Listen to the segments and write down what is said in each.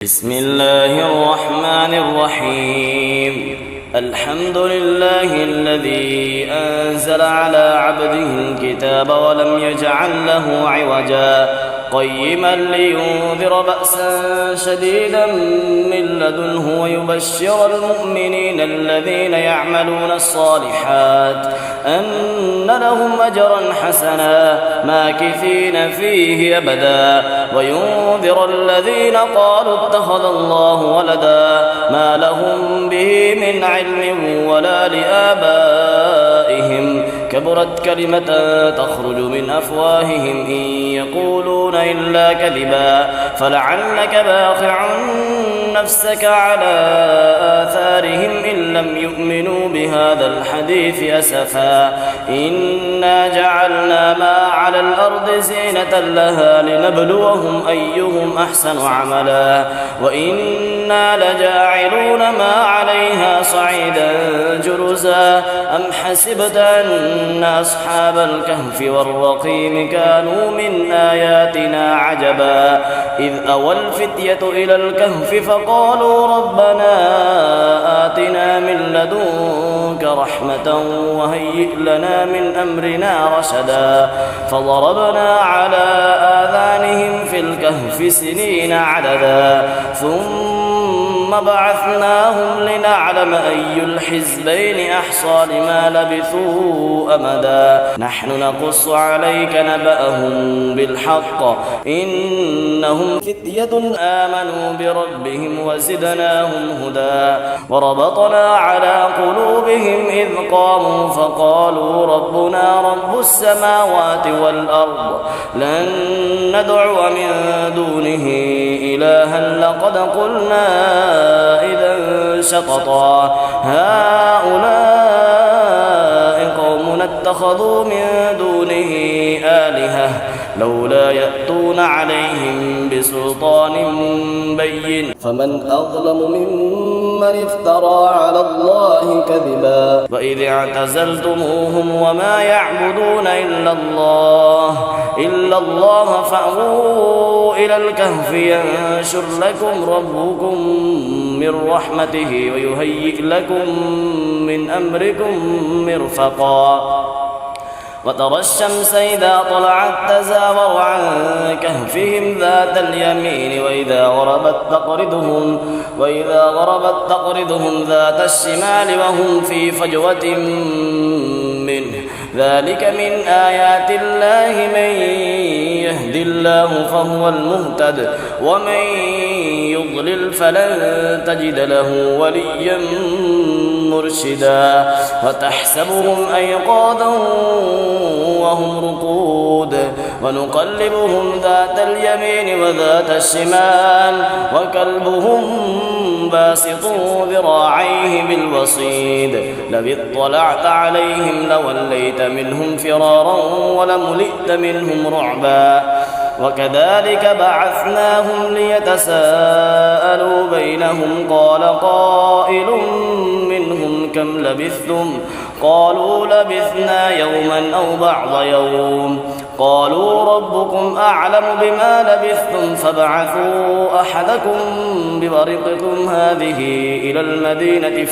بسم الله الرحمن الرحيم. الحمد لله الذي أنزل على عبده الكتاب ولم يجعل له عوجا قيما لينذر بأسا شديدا من لدنه ويبشر المؤمنين الذين يعملون الصالحات أن لهم أجرا حسنا ماكثين فيه أبدا وينذر الذين قالوا اتخذ الله ولدا ما لهم به من علم ولا لآبائهم كبرت كلمة تخرج من أفواههم إن يقولون إلا كذبا فلعلك باخع نفسك على آثارهم إن لم يؤمنوا بهذا الحديث أسفا إنا جعلنا ما على الأرض زينة لها لنبلوهم أيهم أحسن عملا وإنا لجاعلون ما عليها صعيدا جرزا أم حسبت أن أصحاب الكهف والرقيم كانوا من آياتنا عجبا إذ أوى الفتية إلى الكهف فقالوا ربنا آتنا من لدنك رحمة وهيئ لنا من أمرنا رشدا فضربنا على آذانهم في الكهف سنين عددا ثم بعثناهم لنعلم أي الحزبين أحصى لما لبثوا أمدا نحن نقص عليك نبأهم بالحق إنهم فتية آمنوا بربهم وزدناهم هدى وربطنا على قلوبهم إذ قاموا فقالوا ربنا رب السماوات والأرض لن ندعو من دونه إلها لقد قلنا إذا شططا هؤلاء قوم اتخذوا من دونه آلهة لولا يأتون عليهم بسلطان بين فمن أظلم ممن افترى على الله كذبا وإذ اعتزلتموهم وما يعبدون إلا الله فأووا إلى الكهف ينشر لكم ربكم من رحمته ويهيئ لكم من أمركم مرفقا وترى الشمس إذا طلعت تزاور عن كهفهم ذات اليمين وإذا غربت تقرضهم ذات الشمال وهم في فجوة منه ذلك من آيات الله من يهد الله فهو المهتد ومن يضلل فلن تجد له وليا مرشدا وتحسبهم أيقاظا وهم رقود ونقلبهم ذات اليمين وذات الشمال وكلبهم باسط ذراعيه بالوصيد لو اطلعت عليهم لوليت منهم فرارا ولملئت منهم رعبا وكذلك بعثناهم ليتساءلوا بينهم قال قائل منهم كم لبثتم قالوا لبثنا يوما أو بعض يوم قالوا ربكم أعلم بما لبثتم فابعثوا أحدكم بورقكم هذه إلى المدينة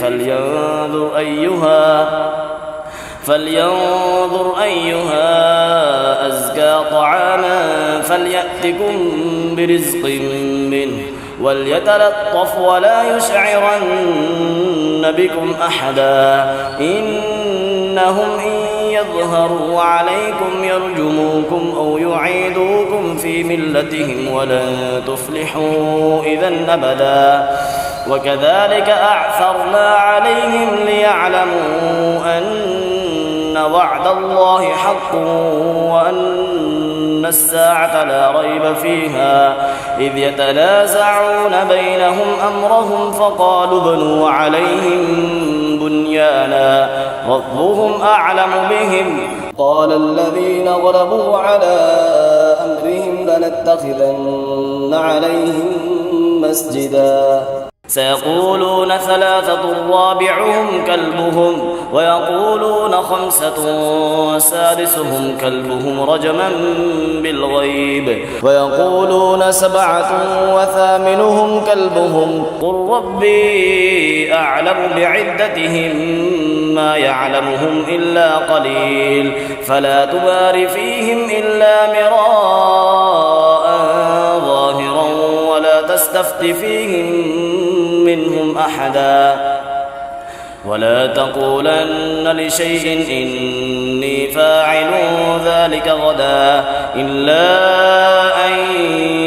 فلينظر أيها أزكى طعاما فليأتكم برزق منه وليتلطف ولا يشعرن بكم أحدا إنهم إن يظهروا عليكم يرجموكم أو يعيدوكم في ملتهم ولن تفلحوا إذا أبدا وكذلك أعثرنا عليهم ليعلموا أن وعد الله حق وأن الساعة لا ريب فيها إذ يتنازعون بينهم أمرهم فقالوا ابنوا عليهم بنيانا ربهم أعلم بهم قال الذين غلبوا على أمرهم لنتخذن عليهم مسجدا سيقولون 3 رابعهم كلبهم ويقولون 5 سادسهم كلبهم رجما بالغيب ويقولون 7 وثامنهم كلبهم قل ربي أعلم بعدتهم ما يعلمهم إلا قليل فلا تمار فيهم إلا مراء ظاهرا ولا تستفت فيهم منهم أحدا ولا تقولن لشيء إني فاعل ذلك غدا إلا أن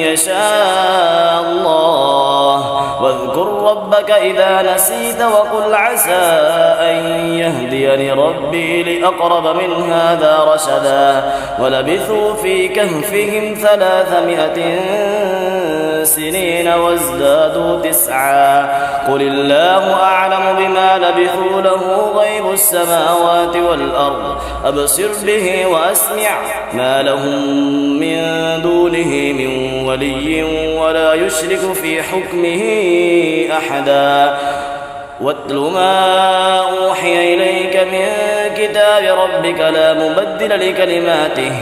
يشاء الله واذكر ربك إذا نسيت وقل عسى أن يهديني ربي لأقرب من هذا رشدا ولبثوا في كهفهم 300 سنين وازدادوا 9 قل الله أعلم بما لبثوا له غيب السماوات والأرض أبصر به وأسمع ما لهم من دونه من ولي ولا يشرك في حكمه أحدا واتل ما أوحي إليك من كتاب ربك لا مبدل لكلماته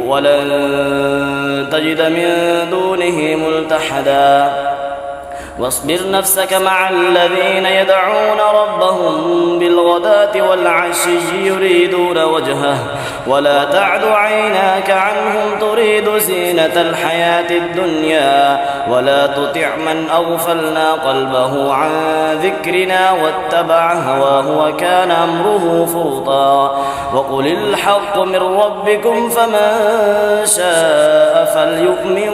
ولن تجد من دونه ملتحدا واصبر نفسك مع الذين يدعون ربهم بالغداة والعشي يريدون وجهه ولا تعد عيناك عنهم تريد زينة الحياة الدنيا ولا تطع من أغفلنا قلبه عن ذكرنا واتبع هواه وكان أمره فرطا وقل الحق من ربكم فمن شاء فليؤمن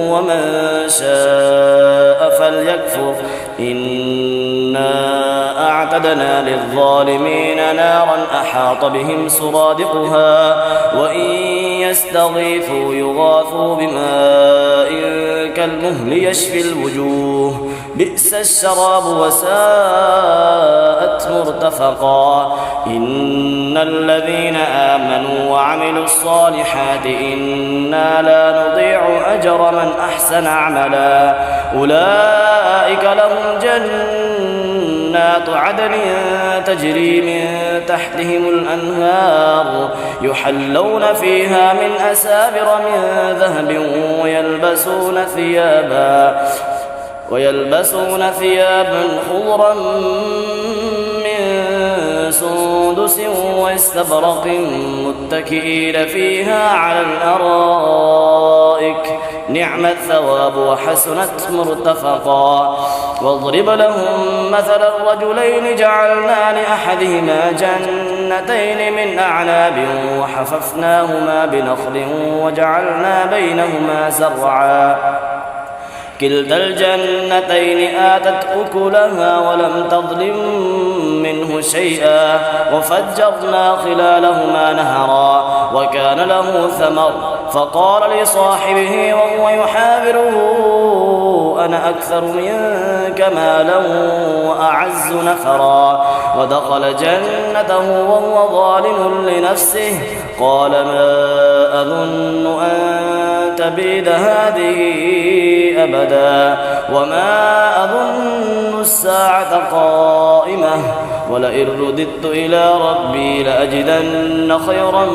ومن شاء فليكفر إنا أعتدنا للظالمين نارا أحاط بهم سرادقها وإن يستغيثوا يغاثوا بماء كالمهل يشفي الوجوه بئس الشراب وساءت مرتفقا إن الذين آمنوا وعملوا الصالحات إنا لا نضيع أجر من أحسن عملا أولئك لهم جنات عدن تجري من تحتهم الأنهار يحلون فيها من أسابر من ذهب ويلبسون ثيابا خضرا من سندس واستبرق متكئين فيها على الأرائك نعم الثواب وحسنت مرتفقا واضرب لهم مثل الرجلين جعلنا لأحدهما جنتين من أعناب وحففناهما بنخل وجعلنا بينهما زرعا كلتا الجنتين آتت أكلها ولم تظلم منه شيئا وفجرنا خلالهما نهرا وكان له ثمر فقال لصاحبه وهو يحاوره أنا أكثر منك مالا وأعز نفرا ودخل جنته وهو ظالم لنفسه قال ما أظن أن تبيد هذه أبدا وما أظن الساعة قائمة ولئن رددت إلى ربي لأجدن خيرا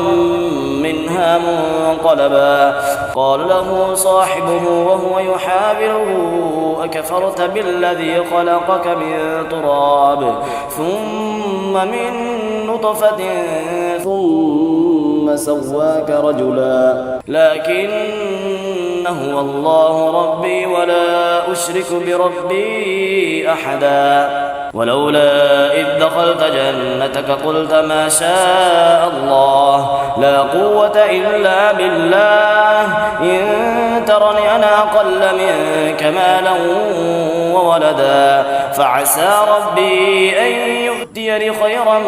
منها منقلبا قال له صاحبه وهو يحاوره أكفرت بالذي خلقك من تراب ثم من نطفة ثم سواك رجلا لكن هو الله ربي ولا أشرك بربي أحدا ولولا إذ دخلت جنتك قلت ما شاء الله لا قوة إلا بالله إن ترني أنا أقل منك مالا وولدا فعسى ربي أن يؤتيني خيرا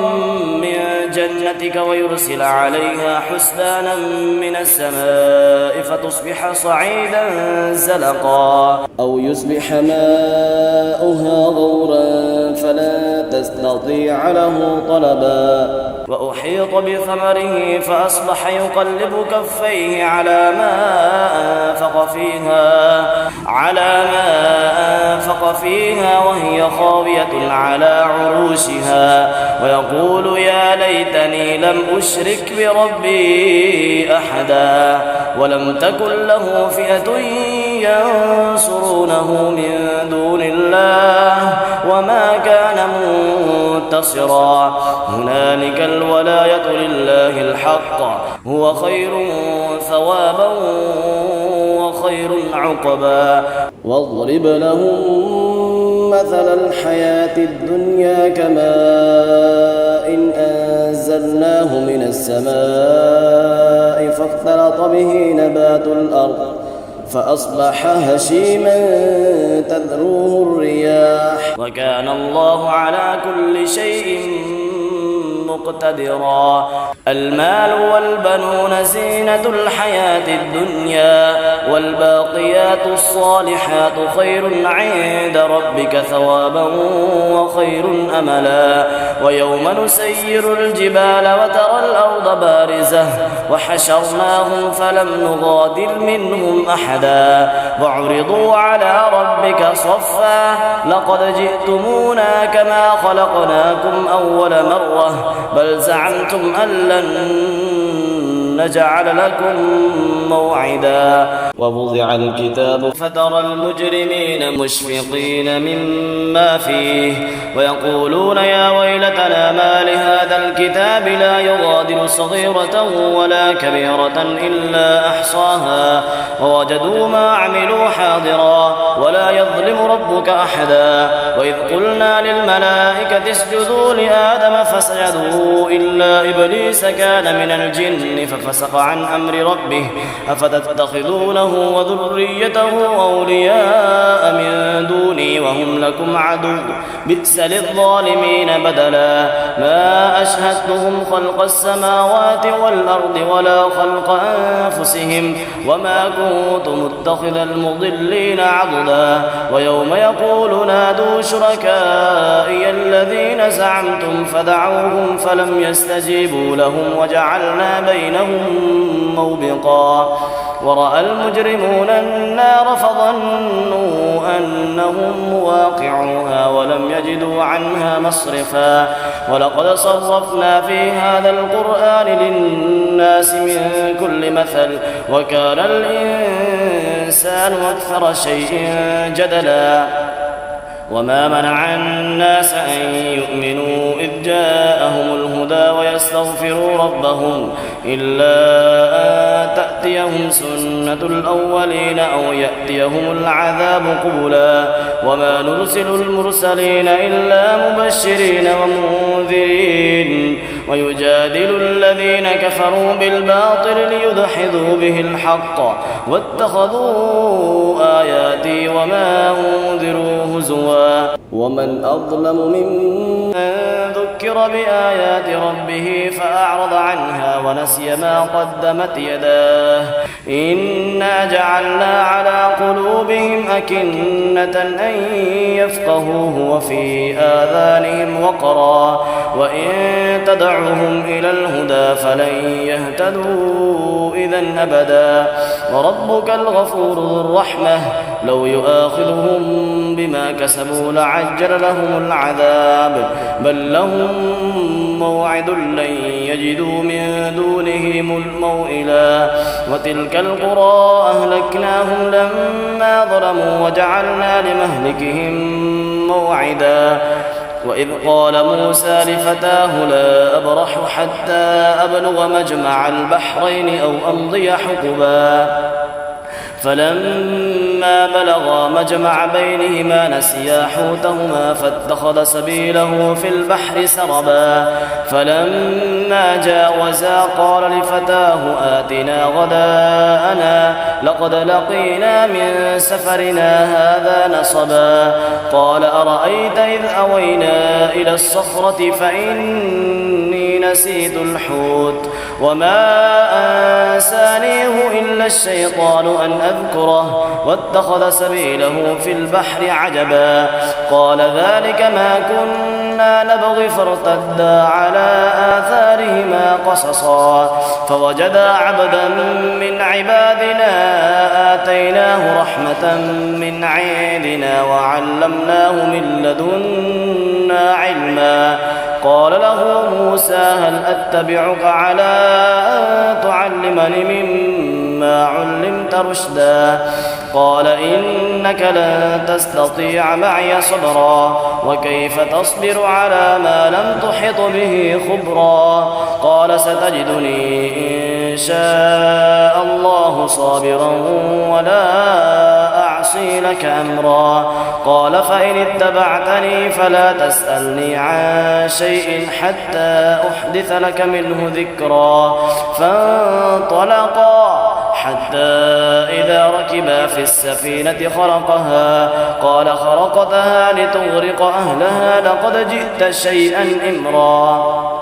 من جنتك ويرسل عليها حسبانا من السماء فتصبح صعيدا زلقا أو يصبح ماؤها غورا فلا تستطيع له طلبا وأحيط بثمره فأصبح يقلب كفيه على ما أنفق فيها وهي خاوية على عروشها ويقول يا ليتني لم أشرك بربي أحدا ولم تكن له فئة ينصرونه من دون الله وما كان منتصرا هنالك الولاية لله الحق هو خير ثوابا وخير عقبا واضرب لهم مثل الحياة الدنيا كماء أنزلناه من السماء فاختلط به نبات الأرض فأصبح هشيما تذروه الرياح وكان الله على كل شيء مقتدرا المال والبنون زينة الحياة الدنيا والباقيات الصالحات خير عند ربك ثوابا وخير أملا ويوم نسير الجبال وترى الأرض بارزة وحشرناهم فلم نغادر منهم أحدا وعرضوا على ربك صفا لقد جئتمونا كما خلقناكم أول مرة بل زعمتم أن لن نجعل لكم موعدا ووضع الكتاب فترى المجرمين مشفقين مما فيه ويقولون يا ويلتنا ما لهذا الكتاب لا يغادر صغيرة ولا كبيرة إلا أحصاها ووجدوا ما عملوا حاضرا ولا يظلم ربك أحدا وإذ قلنا للملائكة اسجدوا لآدم فسجدوا إلا إبليس كان من الجن ففسق عن أمر ربه أفتتخذونه وذريته أولياء من دوني وهم لكم عدو بئس للظالمين بدلا ما أشهدتهم خلق السماوات والأرض ولا خلق أنفسهم وما كنت متخذ المضلين عضدا ويوم يقول نادوا شركائي الذين زعمتم فدعوهم فلم يستجيبوا لهم وجعلنا بينهم موبقا ورأى المجرمون النار فظنوا أنهم مواقعوها ولم يجدوا عنها مصرفا ولقد صرفنا في هذا القرآن للناس من كل مثل وكان الإنسان أكثر شيء جدلا وما منع الناس أن يؤمنوا إذ جاءهم الهدى ويستغفروا ربهم إلا أن تأتيهم سنة الأولين أو يأتيهم العذاب قبلا وما نرسل المرسلين إلا مبشرين ومنذرين ويجادل الذين كفروا بالباطل ليدحضوا به الحق واتخذوا آياتي وما أنذروا هزوا ومن أظلم ممن ذكر بآيات ربه فأعرض عنها ونسي ما قدمت يداه إنا جعلنا على قلوبهم أكنة أن يفقهوه وفي آذانهم وقرا وإن تدعوهم إلى الهدى فلن يهتدوا إذن أبدا وربك الغفور ذو الرحمة لو يؤاخذهم بما كسبوا لعجل لهم العذاب بل لهم موعد لن يجدوا من دونه موئلا وتلك القرى أهلكناهم لما ظلموا وجعلنا لمهلكهم موعدا وإذ قال موسى لفتاه لا أبرح حتى أبلغ مجمع البحرين أو أمضي حقبا فلما بلغا مجمع بينهما نسيا حوتهما فاتخذ سبيله في البحر سربا فلما جاوزا قال لفتاه آتنا غداءنا لقد لقينا من سفرنا هذا نصبا قال أرأيت إذ أوينا إلى الصخرة فإني نسيت الحوت وما أنسانيه إلا الشيطان أن أذكره واتخذ سبيله في البحر عجبا قال ذلك ما كنا نبغي فارتدا على آثارهما قصصا فوجدا عبدا من عبادنا آتيناه رحمة من عندنا وعلمناه من لدنا علما قال له موسى هل أتبعك على أن تعلمني مما علمت رشدا قال إنك لن تستطيع معي صبرا وكيف تصبر على ما لم تحط به خبرا قال ستجدني إن شاء الله صابرا ولا أعصي لك أمرا قال فإن اتبعتني فلا تسألني عن شيء حتى أحدث لك منه ذكرا فانطلقا حتى إذا ركبا في السفينة خرقها قال خرقتها لتغرق أهلها لقد جئت شيئا إمرا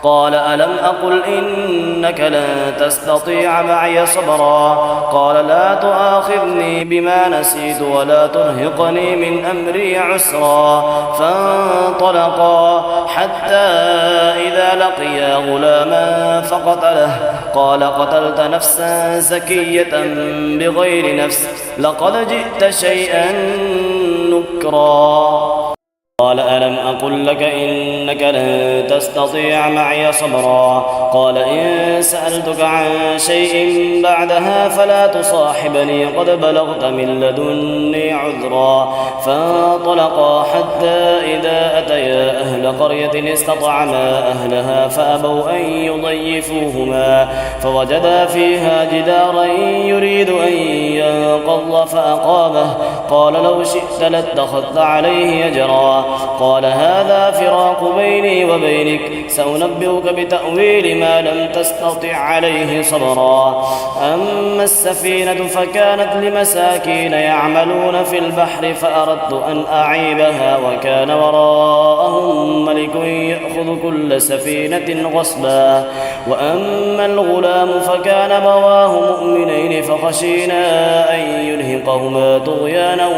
قال ألم أقل إنك لن تستطيع معي صبرا قال لا تؤاخذني بما نسيت ولا ترهقني من أمري عسرا فانطلقا حتى إذا لقيا غلاما فقتله قال قتلت نفسا زكية بغير نفس لقد جئت شيئا نكرا قال ألم أقل لك إنك لن تستطيع معي صبرا قال إن سألتك عن شيء بعدها فلا تصاحبني قد بلغت من لدني عذرا فانطلقا حتى إذا أتيا أهل قرية استطعما أهلها فأبوا أن يضيفوهما فوجدا فيها جدارا يريد أن ينقض فأقامه قال لو شئت لاتخذت عليه أجرا قال هذا فراق بيني وبينك سأنبئك بتأويل ما لم تستطع عليه صبرا أما السفينة فكانت لمساكين يعملون في البحر فأردت أن أعيبها وكان وراءهم ملك يأخذ كل سفينة غصبا وأما الغلام فكان بواه مؤمنين فخشينا أن يرهقهما طغيانا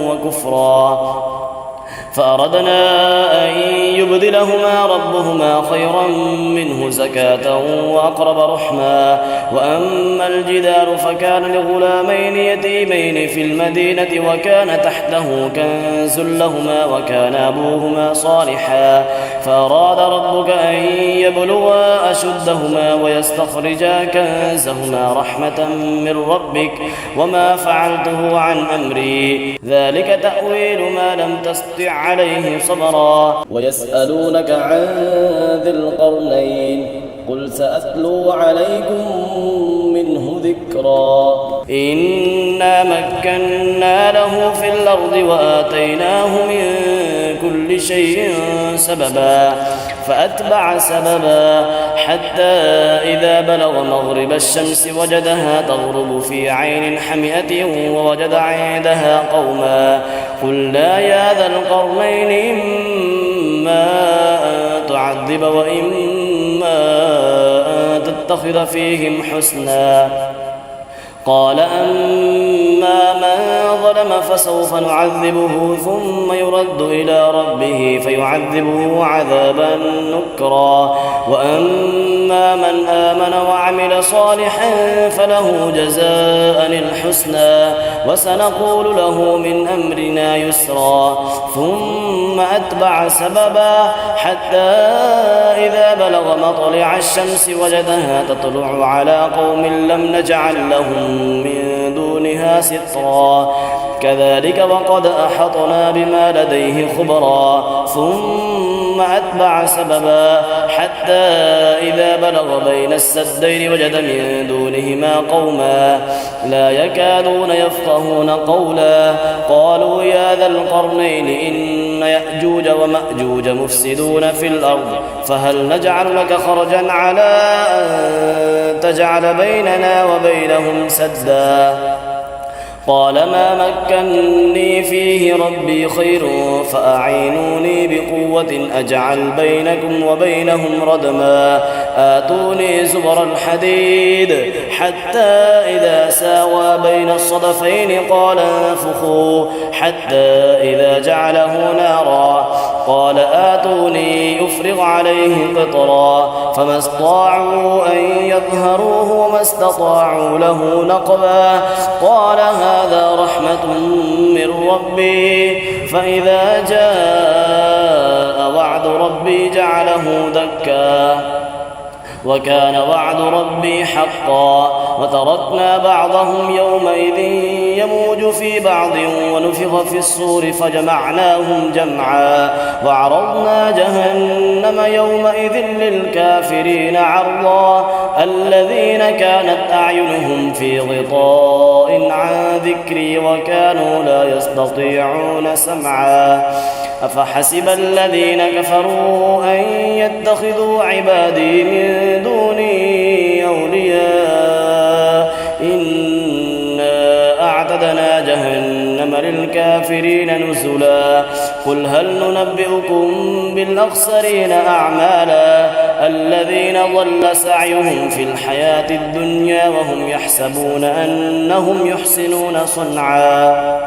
وكفرا فأردنا أن يبدلهما ربهما خيرا منه زكاة وأقرب رحما وأما الجدار فكان لغلامين يتيمين في المدينة وكان تحته كنز لهما وكان أبوهما صالحا فأراد ربك أن يبلغا أشدهما ويستخرجا كنزهما رحمة من ربك وما فعلته عن أمري ذلك تأويل ما لم تستطع عليه صبرا ويسألونك عن ذي القرنين قل سأتلو عليكم منه ذكرا إنا مكنا له في الأرض وآتيناه من كل شيء سببا فأتبع سببا حتى إذا بلغ مغرب الشمس وجدها تغرب في عين حمئة ووجد عندها قوما قلنا يا ذا القرنين إما أن تعذب وإما أن تتخذ فيهم حسنا قال أما من ظلم فسوف نعذبه ثم يرد إلى ربه فيعذبه عذابا نكرا وأما من آمن وعمل صالحا فله جزاء الحسنى وسنقول له من أمرنا يسرا ثم أتبع سببا حتى إذا بلغ مطلع الشمس وجدها تطلع على قوم لم نجعل لهم من دونها سترا كذلك وقد أحطنا بما لديه خبرا ثم أتبع سببا حتى إذا بلغ بين السدين وجد من دونهما قوما لا يكادون يفقهون قولا قالوا يا ذا القرنين إن يأجوج ومأجوج مفسدون في الأرض فهل نجعل لك خرجا على أن تجعل بيننا وبينهم سدا قال ما مكنني فيه ربي خير فأعينوني بقوة أجعل بينكم وبينهم ردما آتوني زبر الحديد حتى إذا ساوى بين الصدفين قال انفخوا حتى إذا جعله نارا قال آتوني أفرغ عليه قطرا فما استطاعوا أن يظهروه وما استطاعوا له نقبا قال هذا رحمة من ربي فإذا جاء وعد ربي جعله دكا وكان وعد ربي حقا وتركنا بعضهم يومئذ يموج في بعض ونفخ في الصور فجمعناهم جمعا وعرضنا جهنم يومئذ للكافرين عرضا الذين كانت أعينهم في غطاء عن ذكري وكانوا لا يستطيعون سمعا أفحسب الذين كفروا أن يتخذوا عبادي من دوني أولياء إنا أعتدنا جهنم للكافرين نزلا قل هل ننبئكم بالأخسرين أعمالا الذين ضل سعيهم في الحياة الدنيا وهم يحسبون أنهم يحسنون صنعا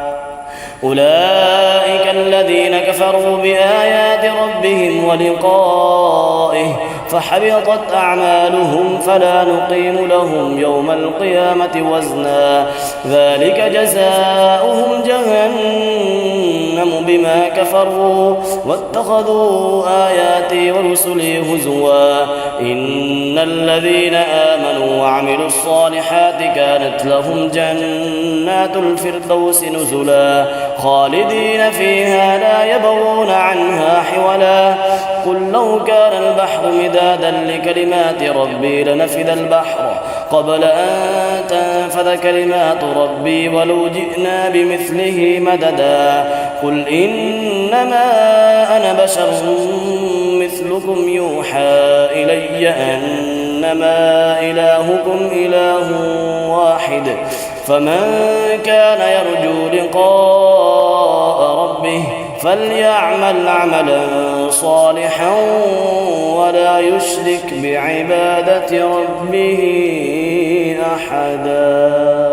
أولئك الذين كفروا بآيات ربهم ولقائه فحبطت أعمالهم فلا نقيم لهم يوم القيامة وزنا ذلك جزاؤهم جهنم بما كفروا واتخذوا آياتي ورسلي هزوا إن الذين آمنوا وعملوا الصالحات كانت لهم جنات الفردوس نزلا خالدين فيها لا يبغون عنها حولا قل لو كان البحر مدادا لكلمات ربي لنفذ البحر قبل أن تنفذ كلمات ربي ولو جئنا بمثله مددا قل إنما أنا بشر مثلكم يوحى إلي أنما إلهكم إله واحد فمن كان يرجو لقاء ربه فليعمل عملا صالحا ولا يشرك بعبادة ربه أحدا.